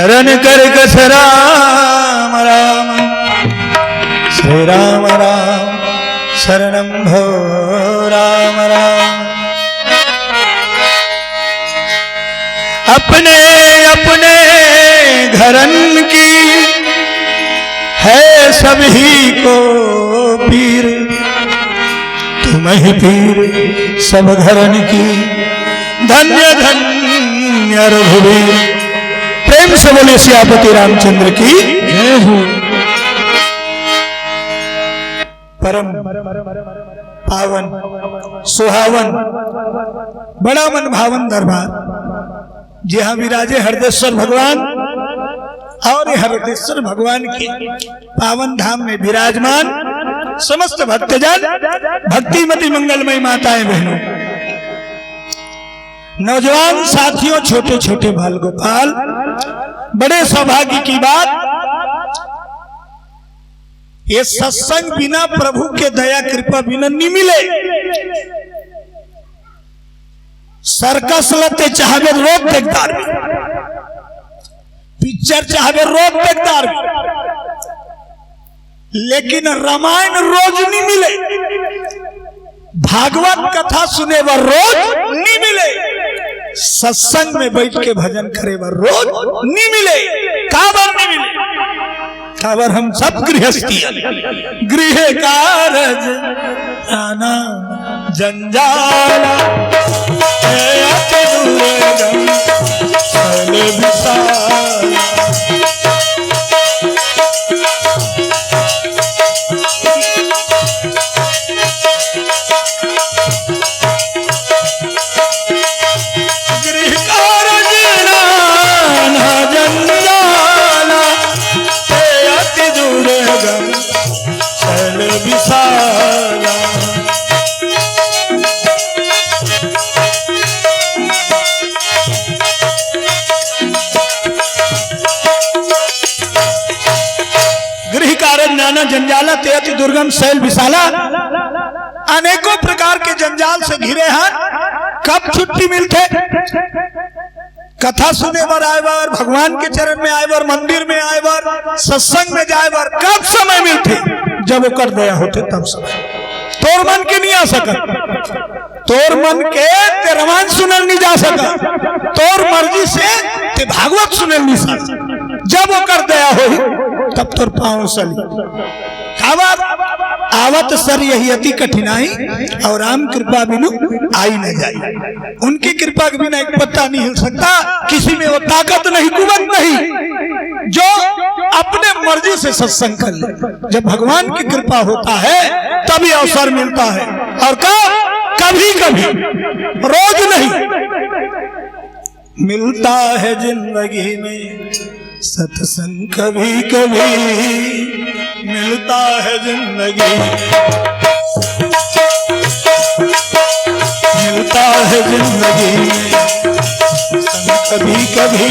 शरण कर कस राम राम श्री राम राम शरणं भो राम राम। अपने अपने घरन की है सभी को पीर, तुम ही पीर सब घरन की, धन्य धन्य रघुवीर। प्रेम से बोले सियापति रामचंद्र की जय हो। परम पावन सुहावन बड़ा मन भावन दरबार, जहाँ विराजे हरदेश्वर भगवान और हरदेश्वर भगवान के पावन धाम में विराजमान समस्त भक्तजन, भक्तिमती मंगलमयी माताएं बहनों, नौजवान साथियों, छोटे छोटे बाल गोपाल, बड़े सौभाग्य की बात, ये सत्संग बिना प्रभु के दया कृपा बिना नहीं मिले। सर्कस लते चाहबे रोक देखदार, पिक्चर चाहबे रोक देखदार, लेकिन रामायण रोज नहीं मिले, भागवत कथा सुने व रोज नहीं मिले, सत्संग में बैठ के भजन करे व रोज नहीं मिले। काबर नहीं मिले? काबर हम सब गृहस्थी, गृह कारज आना जंजाल जंजाला ते अति दुर्गम शैल विशाला, अनेकों प्रकार के जंजाल से घिरे हैं। कब छुट्टी मिलते? कथा सुने बर आए बार, भगवान के चरण में आए बार, मंदिर में आए बार, सत्संग में जाए बार, कब समय मिलते? जब वो कर दया होते तब समय। तोर मन के नहीं आ सका, तोर मन के ते रामायण सुनल नहीं जा सका, तोर मर्जी से ते भागवत सुनल नहीं सका। जब वो कर दया हो तब तोर पाँव सली आवत सर यही अति कठिनाई, और राम कृपा बिनु आई न जाए। उनकी कृपा के बिना एक पत्ता नहीं हिल सकता, किसी में वो ताकत नहीं, कुवत नहीं जो अपने मर्जी से सत्संग कर ले। जब भगवान की कृपा होता है तभी अवसर मिलता है, और कभी कभी, रोज नहीं मिलता है जिंदगी में सत्संग, कभी कभी मिलता है जिंदगी, मिलता है जिंदगी में कभी कभी।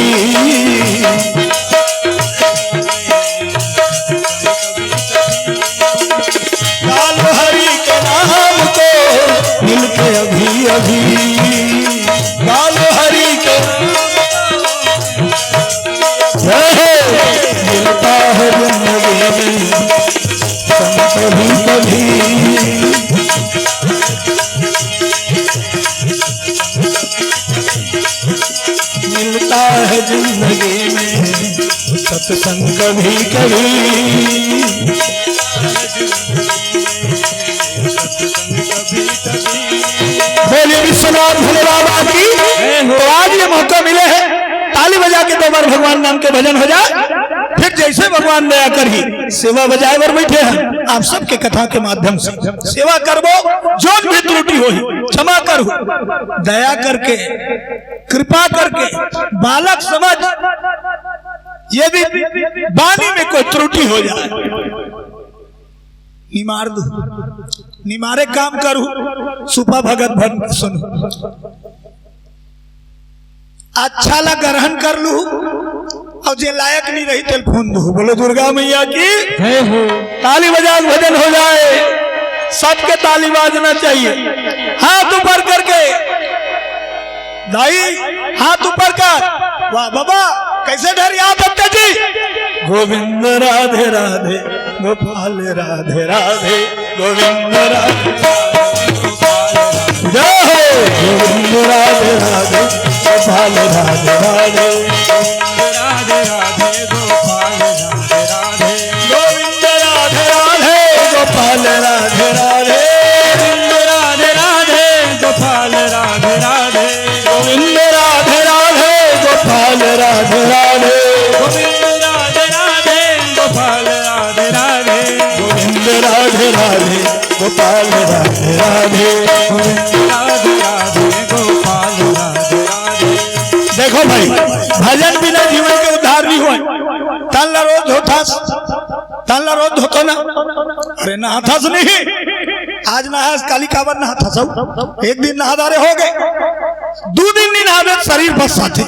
लाल हरि के नाम को मिलके अभी अभी, लाल हरि के मिलता है जिंदगी में कभी कभी। मिलता है जिंदगी में सत्संग कभी कभी। बोलिए विश्वनाथ भोले बाबा की। तो आज ये मौका मिले है, ताली बजा के 2 बार भगवान नाम के भजन हो जाए, फिर जैसे भगवान दया करी सेवा बजाए बर बैठे हैं। आप सबके कथा के माध्यम से सेवा करबो, जो भी त्रुटि हो क्षमा कर, दया करके कृपा करके बालक समझ, यदि वाणी में कोई त्रुटि हो जाए निमार दू, निमारे काम करू, सुपा भगत भन सुनो, अच्छा ला ग्रहण कर लू, और जे लायक नहीं रही तेल फोन दू। बोलो दुर्गा मैया की जय हो। ताली बजा भजन हो जाए, सबके ताली बाजना चाहिए। हाथ ऊपर करके दाई, हाथ ऊपर कर, वाह बाबा कैसे ढरिया दत्ता जी। गोविंद राधे राधे गोपाल राधे राधे गोविंद राधे जय हो गोविंद राधे राधे गोपाल राधे राधे राधे राधे गोपाल राधे राधे गोविंद राधे राधे गोपाल राधे राधे गोविंद राधे राधे गोपाल राधे राधे गोविंद राधे राधे गोपाल राधे राधे गोविंद राधे राधे गोपाल राधे राधे गोविंद राधे राधे गोपाल राधे राधे गोविंद राधे राधे गोपाल राधे राधे। देखो भाई भजन बिना जीवन के उद्धार नहीं हुआ। ताला रोज धोतो ना, अरे नहाथास नहीं, आज नहास काली काबर नहाथास, एक दिन नहादारे हो गए, 2 दिन नहीं नहावे शरीर बसा थे,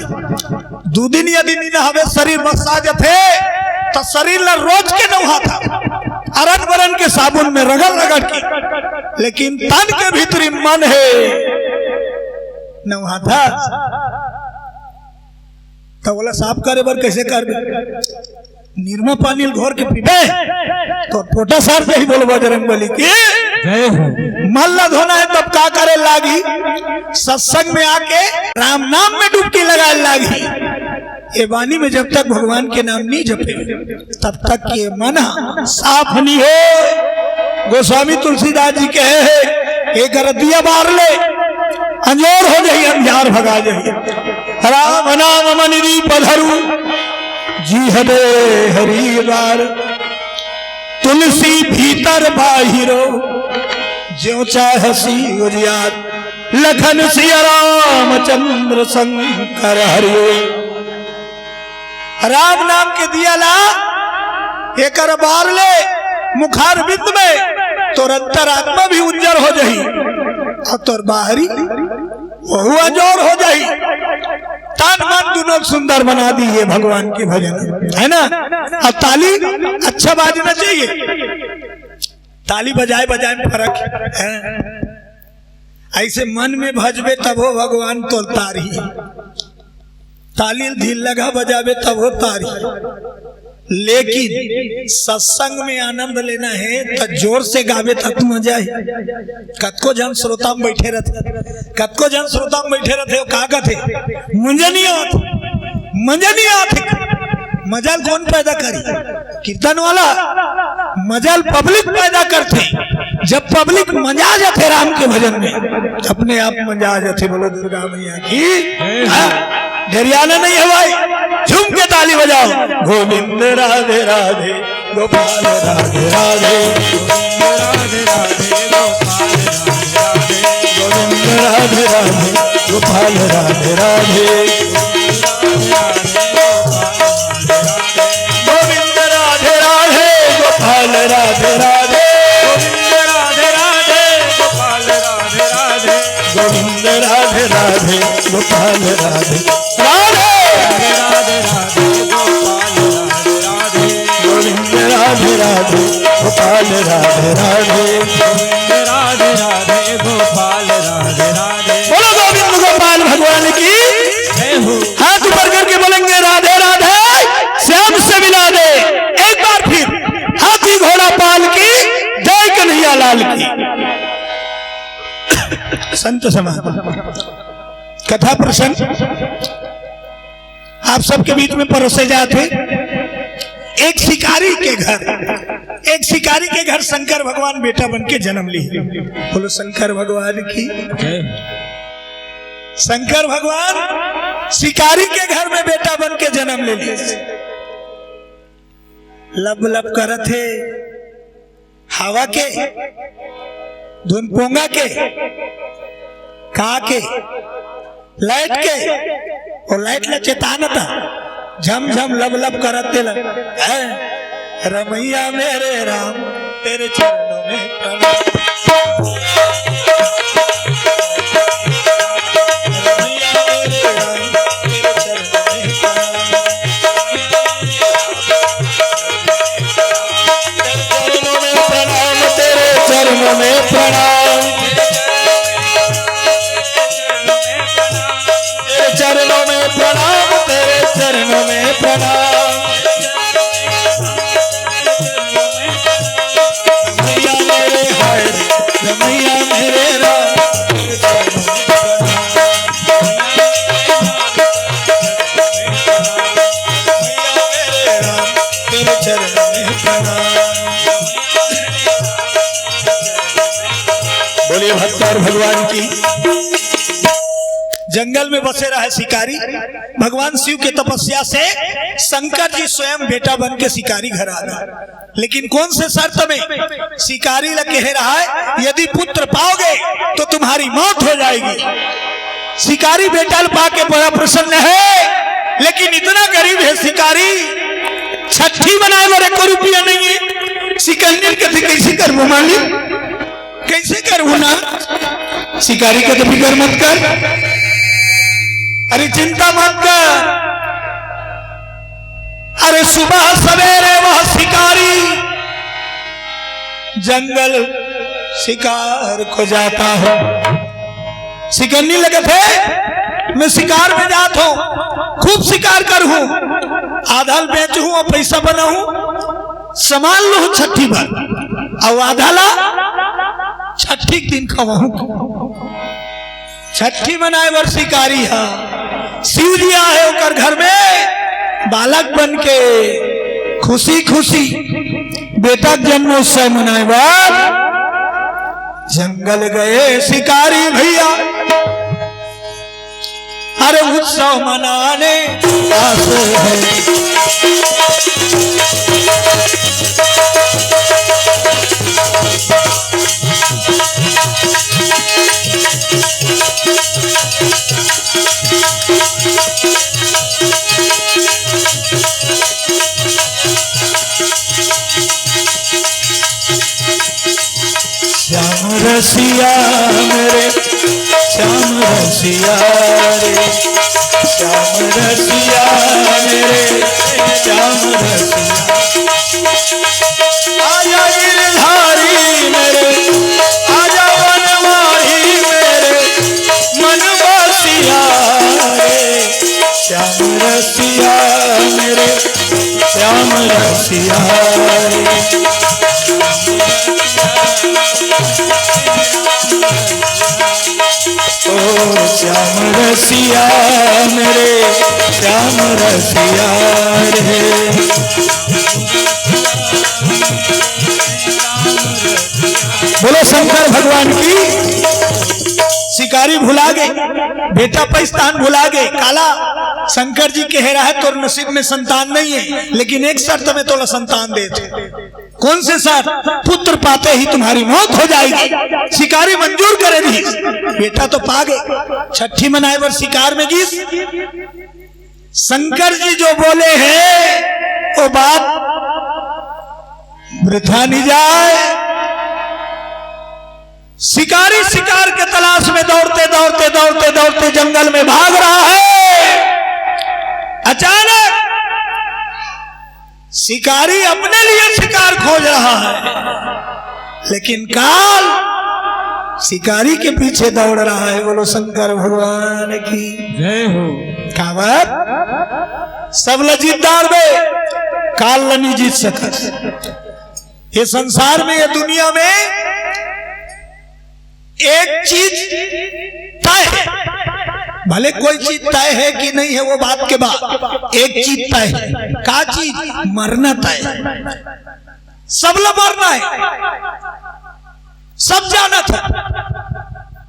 2 दिन यदि नहीं नहावे शरीर बसा जाते तो शरीर ला रोज के नहा था अरन बरन के साबुन में रगड़ रगड़ के, लेकिन तन के भीतरी मन है नहा था तो बोला साफ करे बर कैसे कर निर्मा पानी घोर के पीबे तो पोटा सार पे ही बोलो बजरंग बली की मल्ला धोना है तब का करे लागी, सत्संग में आके राम नाम में डुबकी लगाए लागी। ये वाणी में जब तक भगवान के नाम नहीं जपे तब तक ये मन साफ नहीं हो। गोस्वामी तुलसीदास जी कहे है एक दिया बार ले अंजोर हो जाइए अंजार भगा जाइए। राम नाम मन पधरु जी हरे हरि बार तुलसी भीतर बाहिरो ज्यों चाहसी उजियार लखन सिया रामचंद्र शंकर हरिओ। राम नाम के दिया ला एक बार ले मुखार बिंद में तो अंतरात्मा भी उज्जर हो जाही और तोर बाहरी वह अजोर हो जाही। तन मन दोनों सुंदर बना दी है भगवान के भजन है ना। अब ताली अच्छा बाजना चाहिए, ताली बजाए बजाए में फर्क है। ऐसे मन में भजबे तब हो भगवान तो तारी, ताली धील लगा बजावे तब हो तारी। लेकिन सत्संग में आनंद लेना है तो जोर से गावे तब मजा है। कतको जन श्रोता में बैठे रहते, कतको जन श्रोता में बैठे रहते हो कहा थे मुझे नहीं आते, मजा नहीं आते। मजाल कौन पैदा करी? कीर्तन वाला मजाल पब्लिक पैदा करते। जब पब्लिक मजा जाते राम के भजन में अपने आप मजा जाते। बोलो दुर्गा मैया की। ढेरियाना नहीं है भाई, झूम के ताली बजाओ। गोविंद राधे राधे गोपाल राधे राधे राधे राधे गोविंद राधे राधे गोपाल राधे राधे गोविंद राधे राधे गोपाल राधे राधे गोविंद राधे राधे गोपाल राधे राधे गोविंद राधे राधे गोपाल राधे राधे राधे गोपाल राधे राधे राधे राधे गोपाल राधे राधे। बोलो गोविंद गोपाल भगवान की। हाथ ऊपर करके बोलेंगे राधे राधे श्याम से मिला दे। एक बार फिर हाथी घोड़ा पाल की जय कन्हैया लाल की। संत समाज कथा प्रसंग आप सबके बीच में परोसे जाते। एक शिकारी के घर शंकर भगवान बेटा बन के जन्म लिए। बोलो शंकर भगवान की। शंकर भगवान शिकारी के घर में बेटा बन के जन्म ले लिए। लब लब करत है हवा के धुन पोंगा के का के लाइट के और लाइट ला चेताना था झम झम लब लब करते रमैया मेरे राम तेरे चरणों में प्रणाम। रमैया मेरे राम तेरे चरणों में प्रणाम। तेरे चरणों में प्रणाम, तेरे चरणों में प्रणाम, तेरे चरणों में प्रणाम। मैया मेरे हाय रे, मैया मेरे राम, तेरे चरणों में प्रणाम। बोलिए भक्तर भगवान की। जंगल में बसे रहा शिकारी, भगवान शिव के तपस्या से शंकर जी स्वयं बेटा बन के शिकारी घर आ गए। लेकिन कौन से शर्त में? शिकारी लगे रहा है, यदि पुत्र पाओगे तो तुम्हारी मौत हो जाएगी। शिकारी बेटा पाके बड़ा प्रसन्न है, लेकिन इतना गरीब है शिकारी, छठी बनाए वाले को रुपया नहीं है। शिकंजन कहते कैसे कर वो मालिक, कैसे कर वो ना। शिकारी का तो फिक्र मत कर, अरे चिंता मत कर। अरे सुबह सवेरे वह शिकारी जंगल शिकार को जाता हो। शिकंजी लगे थे, मैं शिकार में जाता हूं, खूब शिकार करूं, आधा बेचूं और पैसा बनाऊं, संभाल लो छठी बार और आधा ला छठी दिन खवाऊं। छठी मनाए वर शिकारी है, शिव जी आए होकर घर में बालक बन के खुशी खुशी बेटा जन्मोत्सव मनाए वर जंगल गए शिकारी भैया। अरे उत्सव मनाने आते हैं, श्याम रसिया मेरे, श्याम रसिया रे, श्याम रसिया मेरे, श्याम रसिया। आजा गिरधारी मेरे, आजा वनवारी मेरे, मनवासिया रे, श्याम रसिया मेरे, श्याम रसिया रे। ओ श्याम रसिया मेरे, श्याम रसिया रे। बोलो शंकर भगवान की। शिकारी भुला गए, बेटा पैस्तान भुला गए, काला शंकर जी कह रहा है तो नसीब में संतान नहीं है, लेकिन एक शर्त में तो संतान दे थे। कौन से शर्त? पुत्र पाते ही तुम्हारी मौत हो जाएगी। शिकारी मंजूर करे दी, बेटा तो पा गए। छठी मनाए वर शिकार में गीस। शंकर जी जो बोले हैं वो बात वृथा नहीं जाए। शिकारी शिकार के तलाश में दौड़ते दौड़ते दौड़ते दौड़ते जंगल में भाग रहा है। अचानक शिकारी अपने लिए शिकार खोज रहा है, लेकिन काल शिकारी के पीछे दौड़ रहा है। बोलो शंकर भगवान की जय हो। कावत सब लजीदार में काल नहीं जीत सकत। ये संसार में, ये दुनिया में एक चीज तय है, भले कोई चीज तय है कि नहीं है वो बात के बाद, एक चीज तय है। का चीज? मरना तय है। सब लोग मरना है, सब जाना था,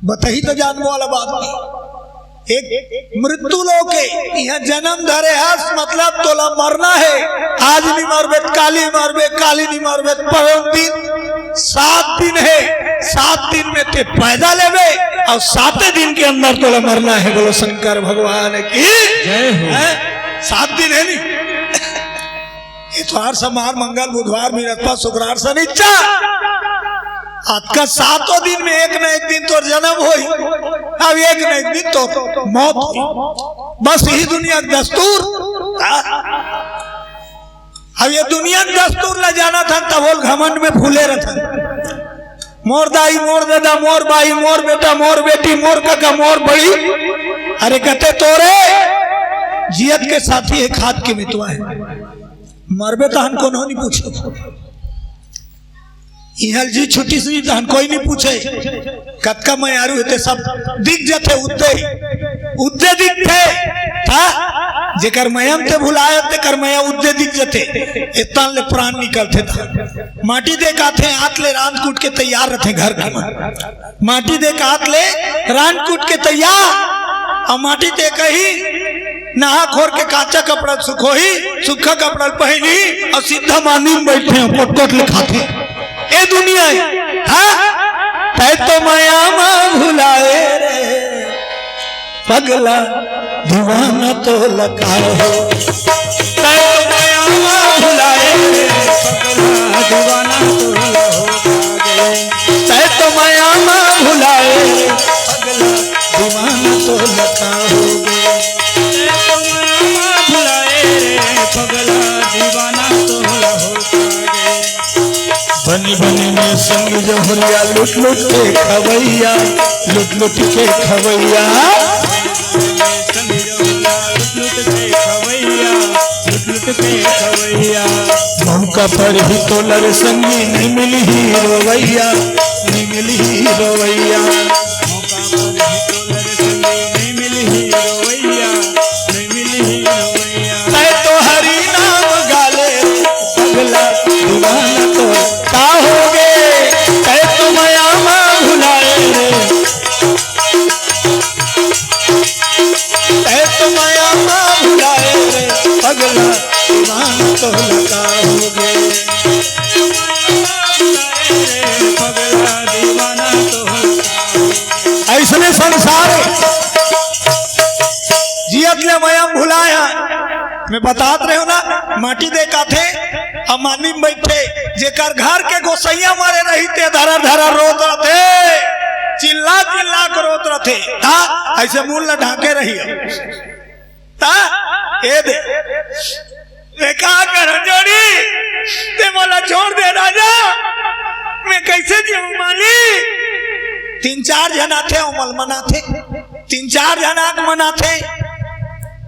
बताही तो जानने वाला बात नहीं। एक मृत्यु लोग के यहाँ जन्म धरे है, मतलब तोला मरना है। आज नहीं मरबे काली मरबे, काली नहीं मरबे परम दिन 7 दिन है, 7 दिन में ते पैदा लेवे और 7 दिन के अंदर तोला मरना है। बोलो शंकर भगवान की जय हो। 7 दिन है नहीं, इतवार सोमवार मंगल बुधवार बृहस्पति शुक्रवार शनिचर, आज का 7 दिन में एक न एक दिन तो जन्म हो, अब एक न एक दिन तो मौत हो। बस यही दुनिया का दस्तूर। अब ये दुनिया का दस्तूर ला जाना था, तब वो घमंड में फूले रहता। मोर दाई, मोर दादा, मोर भाई, मोर बेटा, मोर बेटी, मोर काका, मोर बड़ी अरे कहते तोरे जियत के साथी है खाद के मितवा है, मरबे तो हम कोनो नहीं पूछो, इहल जी छुट्टी से तो हम कोई नहीं पूछे, कतका मयारू होते सब दिख जाते, उद्दे दिखते था जेकर मयम ते भुलाए ते कर मया उद्दे दिख जाते, इतना ले प्राण निकलते था। माटी दे काथे हाथ ले रान कूट के तैयार रहते घर में, माटी दे हाथ ले रान कूट के तैयार, और माटी दे कही नहा खोर के काचा कपड़ा सुखोही, सूखा कपड़ा पहनी और सीधा मानी में बैठे हैं कोट लिखाते ये दुनिया है तो माया मां भुलाए रे पगला दीवाना तो लगा हो, माया मां भुलाए रे पगला दीवाना तो माया मां भुलाए रे पगला दीवाना तो लगा हो, पगला दीवाना तो बनी बनी में संग जोहरिया लुट लुट के खवैया, लुट लुट के खवैया, मौका पर ही तो लड़ संगी नहीं मिली ही रोवैया, नहीं मिली ही रोवैया, मौका पर ही तो लड़ संगी नहीं मिली ही रोवैया, नहीं मिली ही रोवैया, तो हरि नाम गाले पगला दीवाना तो का होगे, तो माया मां भुलाए रे, तो माया मां भुलाए रे पगला दीवाना तो लगा होगे, पगला दीवाना तो ऐसने संसार जियत ले मयम भुलाया। मैं बतात रहे हो ना, माटी देखा थे अमानी में बैठे जेकर घर के गोसैया मारे रही थे, धरा धरा रोत रहे, चिल्ला चिल्ला कर रोत रहे था, ऐसे मुंह न ढाके रही था, ये दे कहा कर जोड़ी ते मोला छोड़ दे राजा, मैं कैसे जीऊं माली, 3-4 जना थे उमल मना थे, 3-4 जना मना थे,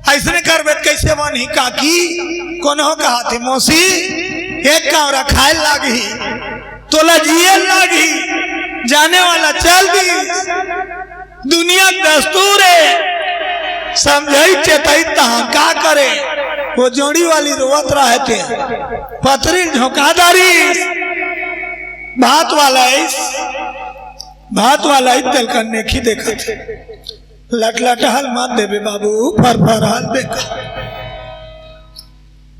ऐसे करबे कैसे मन ही काकी कोनो कहा थे मौसी एक कावरा खाए लागी तोला जिए लागी, जाने वाला चल दी, दुनिया दस्तूर है, समझाई चेताई तहा का करे, वो जोड़ी वाली रोवत रहे थे, पतरी झोंकादारी भात वाला तेल करने की देखा थे, लटलटहल मत देवे बाबू, फरफरहल देखा,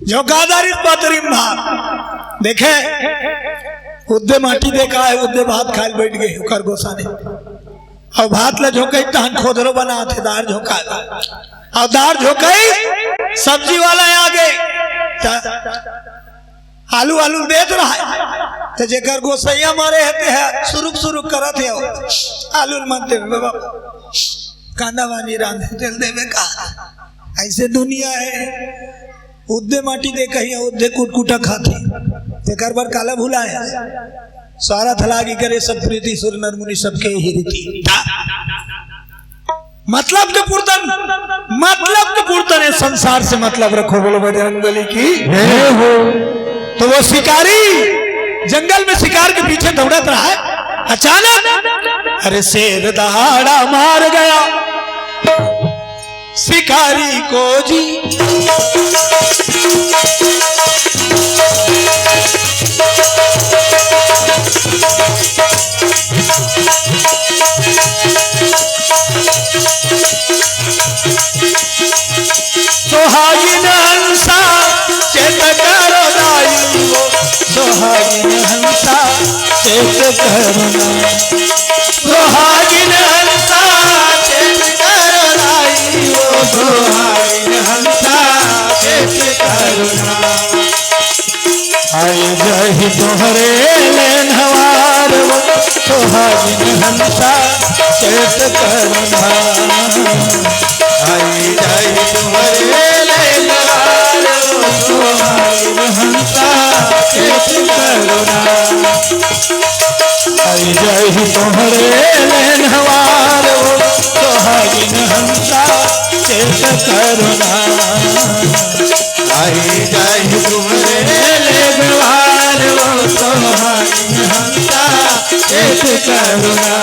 झोंकादारी पतरी भात देखे, उद्दे माटी देखा है, उद्दे भात खाए बैठ गए कर गोसा ने, और भात ला झोंकई तहन खोदरो बना थे, दार झोंका और दार झोंकई सब्जी वाला आगे आलू आलू देत रहा है, तो जेकर गोसैया मारे हते है शुरू करत है, आलू मत दे बाबा, कांदा वानी रांधे तेल देवे का, ऐसे दुनिया है। उद्दे माटी दे कही उद्दे कुटकुटा खाते, तेकर बर काला भूला है, सारा थलागी करे सब प्रीति सुर नर मुनि सबके ही रीति, मतलब के पूर्तन है, संसार से मतलब रखो, बोलो बजरंगबली की जय हो। तो वो शिकारी जंगल में शिकार के पीछे दौड़त रहा है, अचानक अरे शेर दहाड़ा मार गया शिकारी को जी, सोहागिन हंसा चेत करो दाई वो, सोहागिन हंसा चेत करो, सोहागिन हंसा चेत करो दाई वो, सोहागिन हंसा चेत करो, आई जही तोहरे लेन हवार वो, सोहागिन हंसा चेत करो, आई जही तोहरे लेन हवार वो, सोहागिन हंसा चेत करो, आई जही तोहरे लेन हवार वो, सोहागिन हंसा एक करुणा आई जाए तुम्हारे लेगवार वो तुम्हारी हंसा एक करुणा।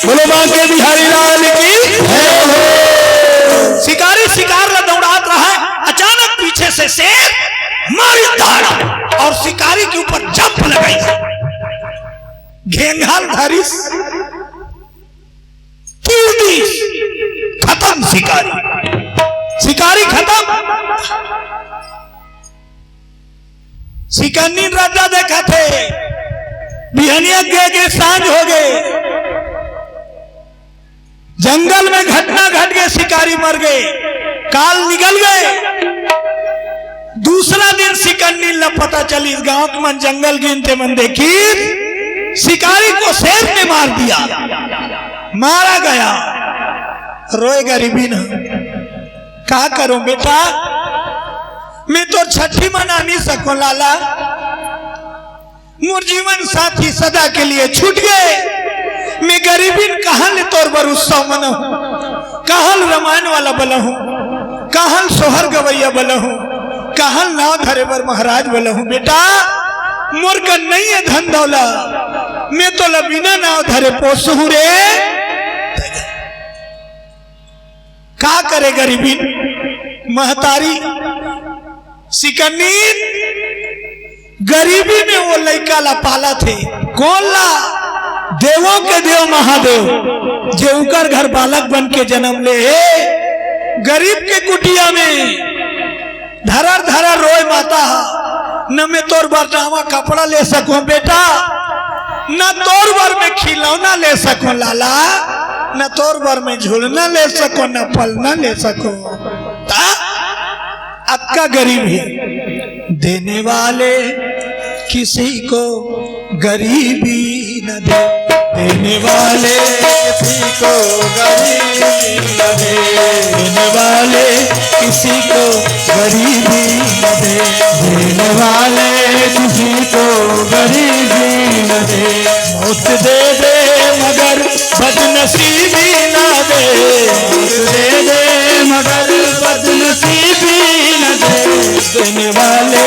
बोलो बांके बिहारी लाल की जय हो। शिकारी शिकार ला दौड़ात रहा है, अचानक पीछे से शेर मारी धारा और शिकारी के ऊपर जंप लगाई। घेंघाल धारी खत्म, शिकारी खत्म। सिकंदी राजा देखा थे, बिहनिया के सांझ हो गए, जंगल में घटना घट गए, शिकारी मर गए, काल निकल गए। दूसरा दिन सिकंदी ला पता चली इस गांव के मन जंगल गिनते मन देखी शिकारी को शेर ने मार दिया, मारा गया। रोए गरीबी न, क्या करूं बेटा, मैं तो छठी मना नहीं सकूं लाला, मोर जीवन साथी सदा के लिए छूट गए। मैं गरीबी कहां ले तोर बर उत्सव मना, कहल रामायण वाला बला हूं, कहल सोहर गवैया बला हूं, कहल नाव धरे बर महाराज बला हूं। बेटा मोर का नहीं है धन दौला, मैं तो लबीना नाव धरे पोसू हूं रे। क्या करे गरीबी महतारी सिकंदी गरीबी में वो लड़का ला पाला थे। कौन ला? देवों के देव महादेव जो उकर घर बालक बन के जन्म ले। गरीब के कुटिया में धरर धरर रोए माता, न मैं तोर बार जामा कपड़ा ले सकूं बेटा, न तोर बार में खिलौना ले सकूं लाला, न तोर बार में झूलना ले सकूं, न पलना ले सकूं। अक्का गरीब है, देने वाले किसी को गरीबी न दे, देने वाले किसी को गरीबी न दे, देने वाले किसी को गरीबी न दे, देने वाले किसी को गरीबी न दे। मौत दे दे मगर बदनसीबी न दे, मौत दे दे मगर बदनसीबी न दे, देने वाले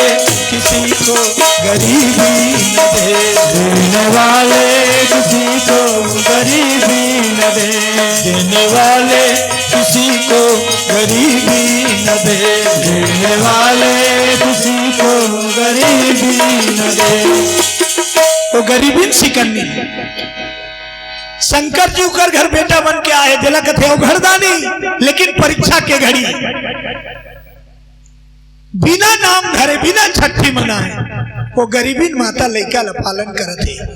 किसी को गरीबी न दे, देने वाले किसी को गरीबी न दे, देने वाले किसी को गरीबी न दे, देने वाले किसी को गरीबी न दे। वो गरीबी सिकंदी शंकर जी कर घर बेटा बन के आए, दिला कथे घरदानी, लेकिन परीक्षा के घड़ी बिना नाम धरे बिना छठी मनाए वो गरीबी माता लैका ला पालन करत है।